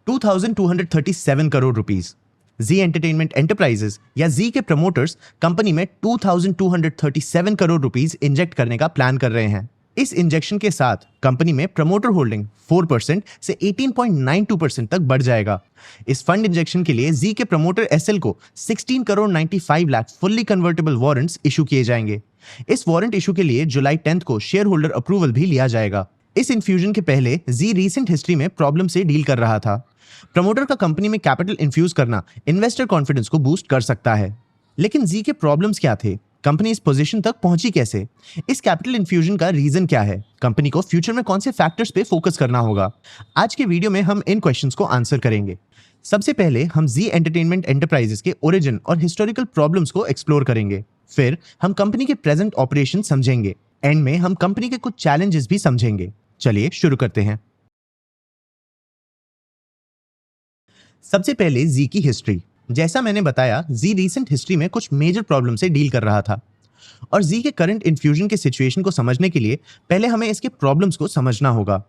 2237 crore rupees. जी entertainment enterprises या जी के promoters company में 2237 करोड़ रुपीस इंजेक्ट करने का प्लान कर रहे हैं। इस इंजेक्शन के साथ कंपनी में प्रमोटर होल्डिंग 4% से 18.92% तक बढ़ जाएगा। इस फंड इंजेक्शन के लिए जी के प्रमोटर एसएल को 16 crore 95 lakh fully convertible warrants issue किए जाएंगे। इस वारंट इशू के लिए जुलाई 10 को शेयर होल्डर अप्रूवल भी लिया जाएगा। इस इन्फ्यूजन के पहले जी रीसेंट हिस्ट्री में प्रॉब्लम से डील कर रहा था। प्रमोटर का कंपनी में कैपिटल इन्फ्यूज करना इन्वेस्टर कॉन्फिडेंस को बूस्ट कर सकता है, लेकिन जी के प्रॉब्लम्स क्या थे? कंपनी इस पोजीशन तक पहुंची कैसे? इस कैपिटल इन्फ्यूजन का रीजन क्या है? कंपनी को फ्यूचर में कौन से फैक्टर्स पे फोकस करना होगा? आज के वीडियो में हम इन क्वेश्चंस को आंसर करेंगे। सबसे पहले हम जी एंटरटेनमेंट एंटरप्राइजेस के ओरिजिन और हिस्टोरिकल प्रॉब्लम्स को एक्सप्लोर करेंगे। फिर हम कंपनी के प्रेजेंट ऑपरेशन समझेंगे। एंड में हम कंपनी के कुछ चैलेंजेस भी समझेंगे। चलिए शुरू करते हैं। सबसे पहले जी की हिस्ट्री। जैसा मैंने बताया, जी रीसेंट हिस्ट्री में कुछ मेजर प्रॉब्लम से डील कर रहा था और जी के करंट इन्फ्यूजन के सिचुएशन को समझने के लिए पहले हमें इसके प्रॉब्लम्स को समझना होगा।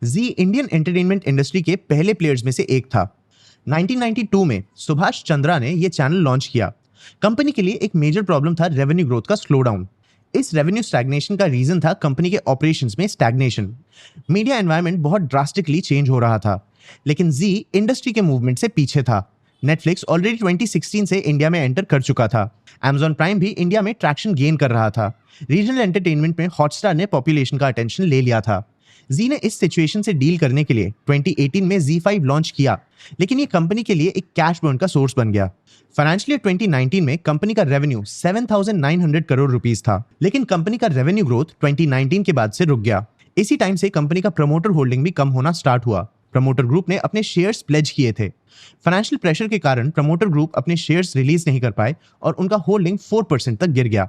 जी इंडियन एंटरटेनमेंट इंडस्ट्री के पहले प्लेयर्स में से एक था। 1992 में सुभाष चंद्रा ने यह चैनल लॉन्च किया। कंपनी के लिए एक मेजर प्रॉब्लम था रेवेन्यू ग्रोथ का स्लो डाउन। इस रेवेन्यू स्टैग्नेशन का रीजन था कंपनी के ऑपरेशंस में स्टैग्नेशन। मीडिया एनवायरनमेंट बहुत ड्रास्टिकली चेंज हो रहा था, लेकिन जी इंडस्ट्री के मूवमेंट से पीछे था। नेटफ्लिक्स ऑलरेडी 2016 से इंडिया में एंटर कर चुका था। Amazon प्राइम भी इंडिया में ट्रैक्शन गेन कर रहा था। रीजनल एंटरटेनमेंट में हॉटस्टार ने पॉपुलेशन का अटेंशन ले लिया था। जी ने इस सिचुएशन से डील करने के लिए 2018 में Z5 लॉन्च किया, लेकिन ये कंपनी के लिए एक कैश बर्न का सोर्स बन गया। फाइनेंशियल ईयर 2019 में कंपनी का रेवेन्यू 7,900 करोड़ रुपीस था, लेकिन कंपनी का रेवेन्यू ग्रोथ 2019 के बाद से रुक गया। इसी टाइम से कंपनी का प्रमोटर होल्डिंग भी कम होना स्टार्ट हुआ। प्रमोटर ग्रुप ने अपने शेयर्स प्लेज किए थे। फाइनेंशियल प्रेशर के कारण प्रमोटर ग्रुप अपने शेयर्स रिलीज नहीं कर पाए और उनका होल्डिंग 4% तक गिर गया।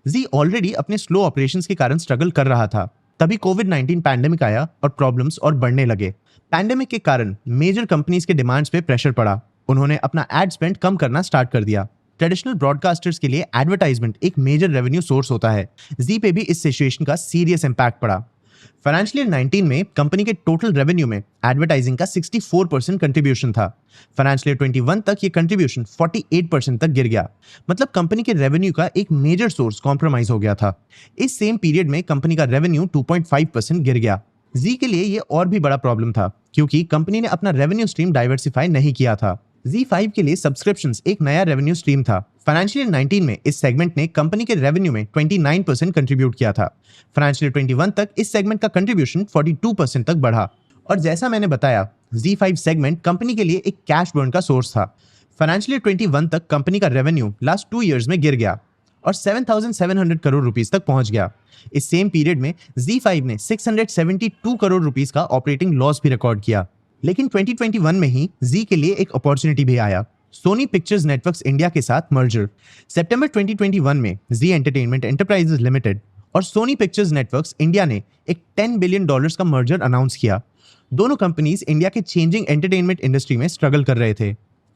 जी ऑलरेडी अपने स्लो ऑपरेशंस के कारण स्ट्रगल कर रहा था। तभी कोविड-19 पैंडेमिक आया और प्रॉब्लम्स और बढ़ने लगे। पैंडेमिक के कारण मेजर कंपनीज के डिमांड्स पे प्रेशर पड़ा। उन्होंने अपना एड स्पेंड कम करना स्टार्ट कर दिया। ट्रेडिशनल ब्रॉडकास्टर्स के लिए एडवर्टाइजमेंट एक मेजर रेवेन्यू सोर्स होता है। जी पे भी इस सिचुएशन का सीरियस इंपैक्ट पड़ा। फाइनेंशियल ईयर 19 में कंपनी के टोटल रेवेन्यू में एडवर्टाइजिंग का 64% कंट्रीब्यूशन था। फाइनेंशियल ईयर 21 तक ये कंट्रीब्यूशन 48% तक गिर गया। मतलब कंपनी के रेवेन्यू का एक मेजर सोर्स कॉम्प्रोमाइज हो गया था। इस सेम पीरियड में कंपनी का रेवेन्यू 2.5% गिर गया। जी के लिए ये और भी बड़ा प्रॉब्लम था, क्योंकि कंपनी ने अपना रेवेन्यू स्ट्रीम डाइवर्सिफाई नहीं किया था। Z5 के लिए सब्सक्रिप्शंस एक नया रेवेन्यू स्ट्रीम था। फाइनेंशियल ईयर 19 में इस सेगमेंट ने कंपनी के रेवेन्यू में 29% कंट्रीब्यूट किया था। फाइनेंशियल ईयर 21 तक इस सेगमेंट का कंट्रीब्यूशन 42% तक बढ़ा। और जैसा मैंने बताया, Z5 सेगमेंट कंपनी के लिए एक कैश बर्न का सोर्स था। फाइनेंशियल ईयर 21 तक कंपनी का रेवेन्यू लास्ट 2 इयर्स में गिर गया और 7,700 करोड़ रुपीस तक पहुंच गया। इस सेम पीरियड में Z5 ने 672 करोड़ रुपीस का ऑपरेटिंग लॉस भी रिकॉर्ड किया। लेकिन 2021 में ही जी के लिए एक अपॉर्चुनिटी भी आया। सोनी पिक्चर्स नेटवर्क्स इंडिया के साथ मर्जर। सितंबर 2021 में जी एंटरटेनमेंट एंटरप्राइजेस लिमिटेड और सोनी पिक्चर्स नेटवर्क्स इंडिया ने एक $10 बिलियन का मर्जर अनाउंस किया। दोनों कंपनीज इंडिया के चेंजिंग एंटरटेनमेंट इंडस्ट्री में स्ट्रगल कर रहे थे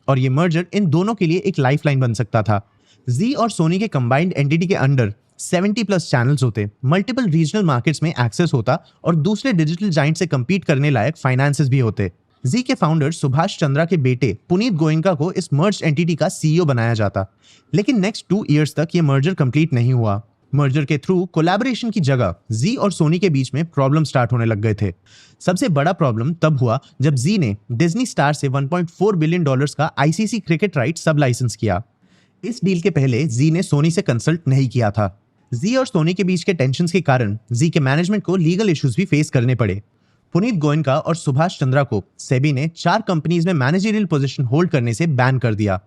और ये मर्जर इन दोनों के लिए एक लाइफलाइन बन सकता था। जी और सोनी के कंबाइंड एंटिटी के अंडर 70+ चैनल्स होते, मल्टीपल रीजनल मार्केट्स में एक्सेस होता और दूसरे डिजिटल जाइंट से कंपीट करने लायक फाइनेंसेस भी होते। जी के फाउंडर सुभाष चंद्रा के बेटे पुनीत गोयनका को इस मर्ज एंटिटी का सीईओ बनाया जाता, लेकिन नेक्स्ट 2 इयर्स तक ये मर्जर कंप्लीट नहीं हुआ। मर्जर के थ्रू कोलैबोरेशन की जगह जी और सोनी के बीच में प्रॉब्लम स्टार्ट होने लग गए थे। सबसे बड़ा प्रॉब्लम तब हुआ जब जी ने डिज्नी स्टार से $1.4 बिलियन का आईसीसी क्रिकेट राइट सब लाइसेंस किया। इस डील के पहले जी ने सोनी से कंसल्ट नहीं किया था। जी और सोनी के बीच के टेंशंस के कारण जी के मैनेजमेंट को लीगल इश्यूज भी फेस करने पड़े। पुनीत गोयनका और सुभाष चंद्रा को सेबी ने 4 कंपनीज में मैनेजरियल पोजीशन होल्ड करने से बैन कर दिया।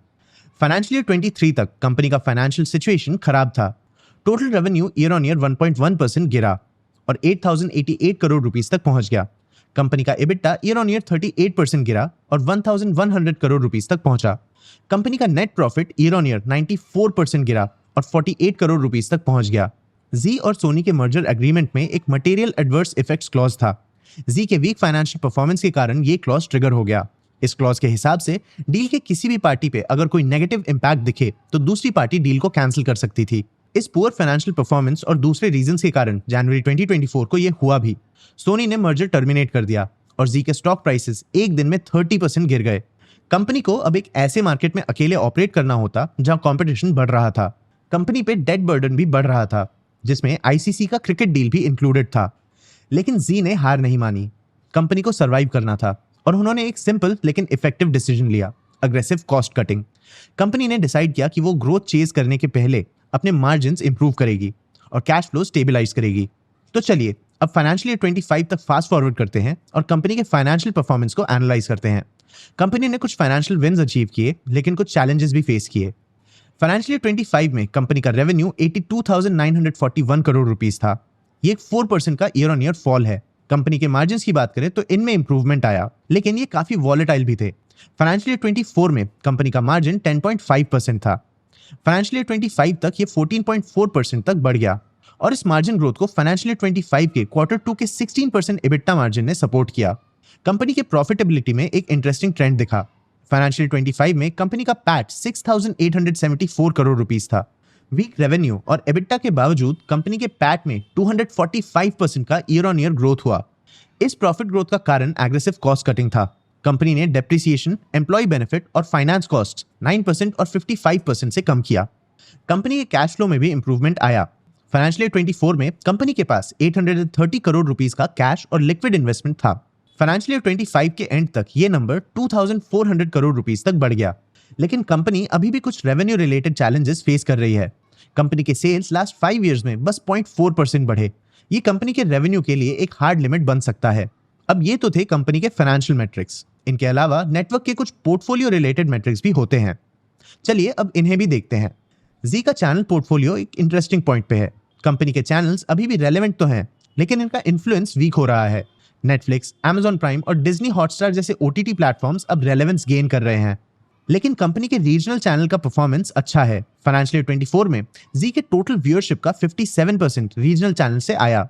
फाइनेंशियल ईयर 23 तक कंपनी का फाइनेंशियल सिचुएशन खराब था। Total revenue year on year 1.1% गिरा और 8,088 करोड़ रुपीस तक पहुंच गया। कंपनी का EBITDA ईयर ऑन ईयर 38% गिरा और 1,100 करोड़ रुपीस तक पहुंचा। कंपनी का net profit year on year 94% गिरा और 48 करोड़ रुपीस तक पहुंच गया। जी और सोनी के मर्जर एग्रीमेंट में एक मटेरियल एडवर्स इफेक्ट्स क्लॉज था। जी के वीक फाइनेंशियल परफॉर्मेंस के कारण ये क्लॉज ट्रिगर हो गया। इस क्लॉज के हिसाब से डील के किसी भी पार्टी पे अगर कोई नेगेटिव इंपैक्ट दिखे तो दूसरी पार्टी डील को कैंसिल कर सकती थी। इस पुअर फाइनेंशियल परफॉर्मेंस और दूसरे रीजंस के कारण जनवरी 2024 को ये हुआ भी। सोनी ने मर्जर टर्मिनेट कर दिया और जी के स्टॉक प्राइसेस एक दिन में 30% गिर गए। कंपनी को अब एक ऐसे मार्केट में अकेले ऑपरेट करना होता जहां कंपटीशन बढ़ रहा था। कंपनी पे डेट बर्डन भी बढ़ रहा था, जिसमें आईसीसी का क्रिकेट डील भी इंक्लूडेड था। लेकिन जी ने हार नहीं मानी। कंपनी को सरवाइव करना था और उन्होंने एक सिंपल लेकिन इफेक्टिव डिसीजन लिया, अग्रेसिव कॉस्ट कटिंग। कंपनी ने डिसाइड किया कि वो ग्रोथ चेज करने के पहले अपने मार्जिन्स इंप्रूव करेगी और कैश फ्लो स्टेबलाइज करेगी। तो चलिए अब फाइनेंशियल ईयर 25 तक फास्ट फॉरवर्ड करते हैं और कंपनी के फाइनेंशियल परफॉर्मेंस को एनालाइज करते हैं। कंपनी ने कुछ फाइनेंशियल विन्स अचीव किए, लेकिन कुछ चैलेंजेस भी फेस किए। फाइनेंशियल ईयर 25 में कंपनी का रेवेन्यू 82,941 करोड़ रुपीस था। ये एक 4% का ईयर ऑन ईयर फॉल है। कंपनी के मार्जिन्स की बात करें तो इनमें इंप्रूवमेंट आया, लेकिन ये काफी वॉलेटाइल भी थे। फाइनेंशियल ईयर 24 में कंपनी का मार्जिन 10.5% था। फाइनेंशियल ईयर 25 तक ये 14.4% तक बढ़ गया और इस मार्जिन ग्रोथ को फाइनेंशियल ईयर 25 के Q2 के 16% EBITDA मार्जिन ने सपोर्ट किया। कंपनी के प्रॉफिटेबिलिटी में एक इंटरेस्टिंग ट्रेंड दिखा। फाइनेंशियल 25 में कंपनी का पैट 6,874 करोड़ रुपीस था। वीक रेवेन्यू और एबिटा के बावजूद कंपनी के पैट में 245% का ईयर ऑन ईयर ग्रोथ हुआ। इस प्रॉफिट ग्रोथ का कारण एग्रेसिव कॉस्ट कटिंग था। कंपनी ने डेप्रिसिएशन, एम्प्लॉय बेनिफिट और फाइनेंस कॉस्ट 9% और 55% से कम किया। कंपनी के कैश फ्लो में भी इंप्रूवमेंट आया। फाइनेंशियल ईयर 24 में कंपनी के पास 830 करोड़ रुपीस का कैश और लिक्विड इन्वेस्टमेंट था। फाइनेंशियल ईयर 25 के एंड तक ये नंबर 2,400 करोड़ रुपीस तक बढ़ गया। लेकिन कंपनी अभी भी कुछ रेवेन्यू रिलेटेड चैलेंजेस फेस कर रही है। कंपनी के सेल्स लास्ट 5 इयर्स में बस 0.4% बढ़े। ये कंपनी के रेवेन्यू के लिए एक हार्ड लिमिट बन सकता है। अब ये तो थे कंपनी के फाइनेंशियल मैट्रिक्स। इनके अलावा नेटवर्क के कुछ पोर्टफोलियो रिलेटेड मैट्रिक्स भी होते हैं। चलिए अब इन्हें भी देखते हैं। जी का चैनल पोर्टफोलियो एक इंटरेस्टिंग पॉइंट पे है। कंपनी के चैनल्स अभी भी रेलेवेंट तो हैं, लेकिन इनका इन्फ्लुएंस वीक हो रहा है। नेटफ्लिक्स, Amazon प्राइम और डिज्नी हॉटस्टार जैसे OTT प्लेटफॉर्म्स अब रेलेवेंस गेन कर रहे हैं। लेकिन कंपनी के रीजनल चैनल का परफॉर्मेंस अच्छा है। फाइनेंशियल ईयर 24 में जी के टोटल व्यूअरशिप का 57% रीजनल चैनल से आया।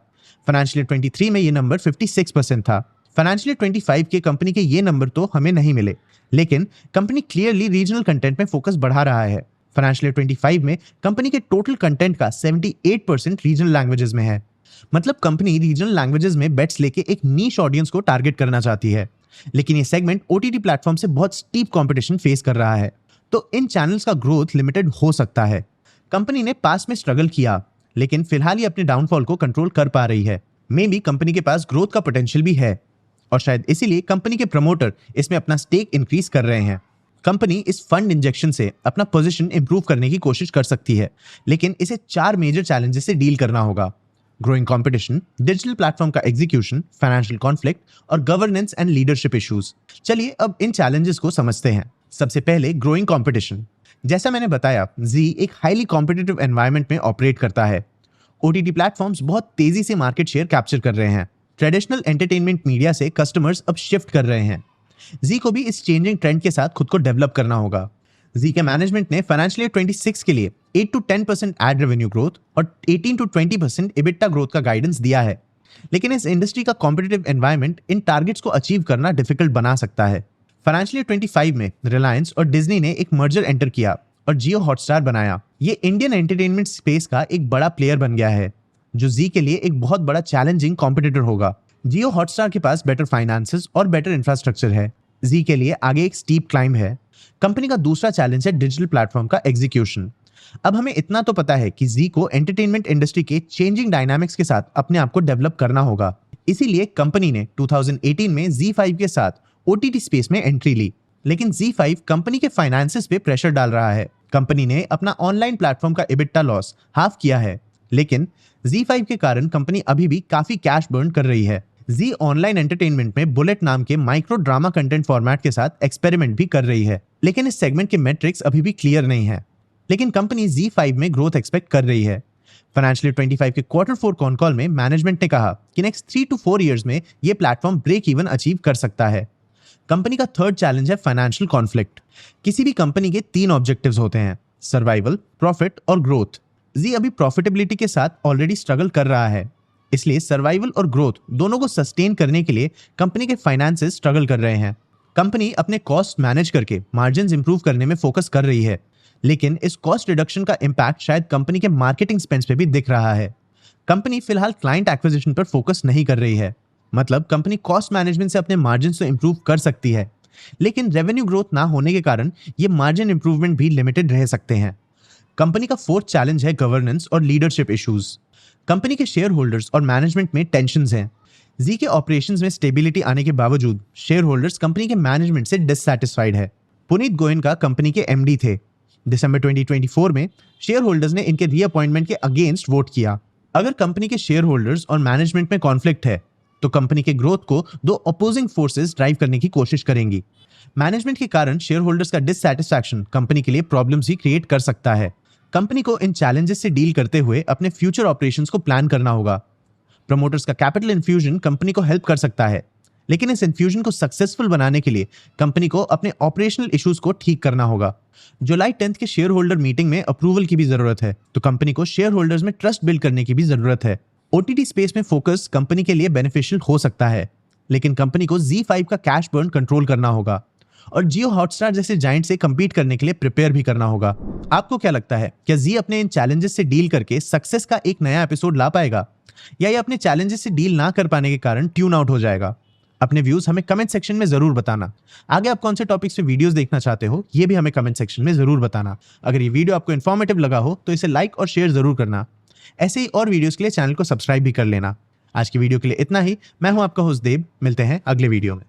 फाइनेंशियल ईयर 23 में ये नंबर 56% था। फाइनेंशियल ईयर 25 के कंपनी के ये नंबर तो हमें नहीं मिले, लेकिन कंपनी क्लियरली रीजनल कंटेंट में फोकस बढ़ा रहा है। फाइनेंशियल ईयर 25 में कंपनी के टोटल कंटेंट का 78% रीजनल लैंग्वेजेस में है। मतलब कंपनी रीजनल लैंग्वेजेस में बेट्स लेके एक नीश ऑडियंस को टारगेट करना चाहती है। लेकिन ये सेगमेंट OTT प्लेटफॉर्म से बहुत स्टीप कंपटीशन फेस कर रहा है, तो इन चैनल्स का ग्रोथ लिमिटेड हो सकता है। कंपनी ने पास में स्ट्रगल किया, लेकिन फिलहाल ये अपने डाउनफॉल को कंट्रोल कर पा रही है। मे बी कंपनी के पास ग्रोथ का पोटेंशियल भी है और शायद इसीलिए कंपनी के प्रमोटर इसमें अपना स्टेक इंक्रीज कर रहे हैं। कंपनी इस फंड इंजेक्शन से अपना पोजीशन इंप्रूव करने की कोशिश कर सकती है, लेकिन इसे 4 मेजर चैलेंजेस से डील करना होगा: ग्रोइंग कंपटीशन, डिजिटल प्लेटफॉर्म का एग्जीक्यूशन, फाइनेंशियल कॉन्फ्लिक्ट और गवर्नेंस एंड लीडरशिप इश्यूज। चलिए अब इन चैलेंजेस को समझते हैं। सबसे पहले ग्रोइंग कंपटीशन। जैसा मैंने बताया, जी एक हाईली कॉम्पिटिटिव एनवायरनमेंट में ऑपरेट करता है। OTT प्लेटफॉर्म्स बहुत तेजी से मार्केट शेयर कैप्चर कर रहे हैं। ट्रेडिशनल एंटरटेनमेंट मीडिया से कस्टमर्स अब शिफ्ट कर रहे हैं। जी को भी इस चेंजिंग ट्रेंड के साथ खुद को डेवलप करना होगा। जी के मैनेजमेंट ने फाइनेंशियल ईयर 26 के लिए 8 to 10% एड रेवेन्यू ग्रोथ और 18 to 20% EBITDA ग्रोथ का गाइडेंस दिया है। लेकिन इस इंडस्ट्री का कॉम्पिटिटिव एनवायरनमेंट इन टारगेट्स को अचीव करना डिफिकल्ट बना सकता है। फाइनेंशियल ईयर 25 में रिलायंस और डिज्नी ने एक मर्जर एंटर किया और जियो हॉटस्टार बनाया। ये इंडियन एंटरटेनमेंट स्पेस का एक बड़ा प्लेयर बन गया है, जो जी के लिए एक बहुत बड़ा चैलेंजिंग कॉम्पिटिटर होगा। जियो हॉटस्टार के पास बेटर फाइनेंसेस और बेटर इंफ्रास्ट्रक्चर है। जी के लिए आगे एक स्टीप क्लाइंब है। कंपनी का दूसरा चैलेंज है डिजिटल प्लेटफॉर्म का एग्जीक्यूशन। अब हमें इतना तो पता है कि जी को एंटरटेनमेंट इंडस्ट्री के चेंजिंग डायनामिक्स के साथ अपने आप को डेवलप करना होगा। इसीलिए कंपनी ने 2018 में Z5 के साथ OTT स्पेस में एंट्री ली। लेकिन Z5 कंपनी के फाइनेंसेस पे प्रेशर डाल रहा है। कंपनी ने अपना ऑनलाइन प्लेटफॉर्म का EBITDA लॉस हाफ किया है, लेकिन Z5 के कारण कंपनी अभी भी काफी कैश बर्न कर रही है। जी ऑनलाइन एंटरटेनमेंट में बुलेट नाम के माइक्रो ड्रामा कंटेंट फॉर्मेट के साथ एक्सपेरिमेंट भी कर रही है, लेकिन इस सेगमेंट के मैट्रिक्स अभी भी क्लियर नहीं है। लेकिन कंपनी Z5 में ग्रोथ एक्सपेक्ट कर रही है। फाइनेंशियल ईयर 25 के Q4 कॉन कॉल में मैनेजमेंट ने कहा कि नेक्स्ट 3 to 4 इयर्स में ये प्लेटफॉर्म ब्रेक इवन अचीव कर सकता है। कंपनी का थर्ड चैलेंज है फाइनेंशियल कॉन्फ्लिक्ट। किसी भी कंपनी के 3 ऑब्जेक्टिव्स होते हैं: सर्वाइवल, प्रॉफिट और ग्रोथ। जी अभी प्रॉफिटेबिलिटी के साथ ऑलरेडी स्ट्रगल कर रहा है, इसलिए सर्वाइवल और ग्रोथ दोनों को सस्टेन करने के लिए कंपनी के फाइनेंसेस स्ट्रगल कर रहे हैं। कंपनी अपने कॉस्ट मैनेज करके मार्जिन्स इंप्रूव करने में फोकस कर रही है, लेकिन इस कॉस्ट रिडक्शन का इम्पैक्ट शायद कंपनी के मार्केटिंग स्पेंड्स पे भी दिख रहा है। कंपनी फिलहाल क्लाइंट एक्विजिशन पर फोकस नहीं कर रही है। मतलब कंपनी कॉस्ट मैनेजमेंट से अपने मार्जिन को इंप्रूव कर सकती है, लेकिन रेवेन्यू ग्रोथ ना होने के कारण ये मार्जिन इंप्रूवमेंट भी लिमिटेड रह सकते हैं। कंपनी का फोर्थ चैलेंज है गवर्नेंस और लीडरशिप इश्यूज। कंपनी के शेयर होल्डर्स और मैनेजमेंट में टेंशंस हैं। जी के ऑपरेशंस में स्टेबिलिटी आने के बावजूद शेयर होल्डर्स कंपनी के मैनेजमेंट से डिससैटिस्फाइड है। पुनीत गोयनका कंपनी के एमडी थे। दिसंबर 2024 में शेयर होल्डर्स ने इनके रीअपॉइंटमेंट के अगेंस्ट वोट किया। अगर कंपनी के शेयर होल्डर्स और मैनेजमेंट में कॉन्फ्लिक्ट है तो कंपनी के ग्रोथ को दो अपोजिंग फोर्सेस ड्राइव करने की कोशिश करेंगी। मैनेजमेंट के कारण शेयर होल्डर्स का डिससैटिस्फैक्शन कंपनी के लिए प्रॉब्लम्स ही क्रिएट कर सकता है। कंपनी को इन चैलेंजेस से डील करते हुए अपने फ्यूचर ऑपरेशंस को प्लान करना होगा। प्रमोटर्स का कैपिटल इन्फ्यूजन कंपनी को हेल्प कर सकता है, लेकिन इस इन्फ्यूजन को सक्सेसफुल बनाने के लिए कंपनी को अपने ऑपरेशनल इश्यूज को ठीक करना होगा। जुलाई 10 के शेयर होल्डर मीटिंग में अप्रूवल की भी जरूरत है, तो कंपनी को शेयर होल्डर्स में ट्रस्ट बिल्ड करने की भी जरूरत है। ओटीटी स्पेस में फोकस कंपनी के लिए बेनिफिशियल हो सकता है, लेकिन कंपनी को Z5 का कैश बर्न कंट्रोल करना होगा और जियो हॉटस्टार जैसे जायंट से कंपीट करने के लिए प्रिपेयर भी करना होगा। आपको क्या लगता है, क्या जी अपने इन चैलेंजेस से डील करके सक्सेस का एक नया एपिसोड ला पाएगा, या ये अपने चैलेंजेस से डील ना कर पाने के कारण ट्यून आउट हो जाएगा? अपने व्यूज हमें कमेंट सेक्शन में जरूर बताना। आगे आप कौन से टॉपिक्स पे वीडियोस देखना चाहते हो, ये भी हमें कमेंट सेक्शन में जरूर बताना। अगर ये वीडियो आपको इन्फॉर्मेटिव लगा हो तो इसे लाइक और शेयर जरूर करना। ऐसे ही और वीडियोस के लिए चैनल को सब्सक्राइब भी कर लेना। आज की वीडियो के लिए इतना ही। मैं हूं आपका होस्ट देव। मिलते हैं अगले वीडियो में।